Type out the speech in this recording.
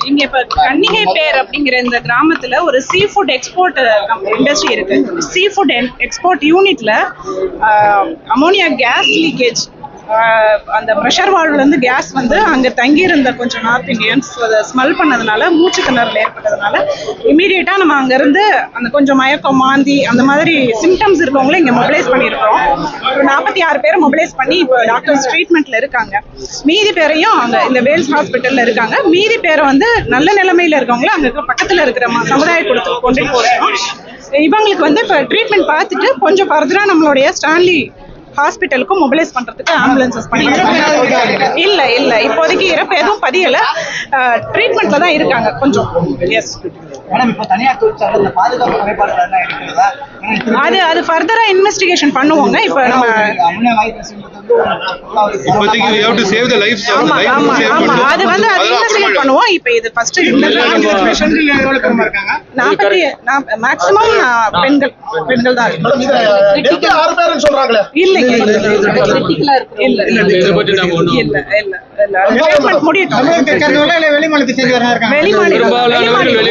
இங்க இப்ப கன்னிகை பேர் அப்படிங்கிற இந்த கிராமத்துல ஒரு சீ ஃபுட் எக்ஸ்போர்ட் இண்டஸ்ட்ரி இருக்கு. சீ ஃபுட் எக்ஸ்போர்ட் யூனிட்ல அமோனியா கேஸ் லீக்கேஜ், அந்த ப்ரெஷர் வால்வ்ல இருந்து கேஸ் வந்து அங்க தங்கி இருந்த கொஞ்சம் நார்த் இந்தியன்ஸ் அதை ஸ்மெல் பண்ணதுனால மூச்சு திணறல் ஏற்பட்டதுனால இமீடியட்டா நம்ம அங்க இருந்து அந்த கொஞ்சம் மயக்கம், மாந்தி அந்த மாதிரி சிம்டம்ஸ் இருக்கவங்கள இங்க மொபிலைஸ் பண்ணியிருக்கோம். ஒரு 46 பேரை மொபிலைஸ் பண்ணி இப்போ டாக்டர்ஸ் ட்ரீட்மெண்ட்ல இருக்காங்க. மீதி பேரையும் அங்க இந்த வேல்ஸ் ஹாஸ்பிட்டல்ல இருக்காங்க. மீதி பேரை வந்து நல்ல நிலைமையில இருக்கவங்கள அங்க பக்கத்துல இருக்கிற சமுதாய கூடத்துக்கு கொண்டு போறோம். இவங்களுக்கு வந்து இப்போ ட்ரீட்மெண்ட் பார்த்துட்டு கொஞ்சம் ஃபர்தரா நம்மளுடைய ஸ்டான்லி ஹாஸ்பிட்டலுக்கும் மொபிலைஸ் பண்றதுக்கு ஆம்புலன்சஸ் பண்ணிட்டு இல்ல இப்போதைக்கு இறப்பு எதுவும் பதியல, ட்ரீட்மெண்ட்ல தான் இருக்காங்க கொஞ்சம். எஸ், அது ஃபர்தரா இன்வெஸ்டிகேஷன் பண்ணுவாங்க. இப்போ நம்ம அது வந்து அது இன்வெஸ்டிகேட் பண்ணுவோம். இப்போ இது ஃபர்ஸ்ட் மேக்ஸிமம் பெண்கள் தான் இல்ல முடியட்டும். வெளிமாநிலம்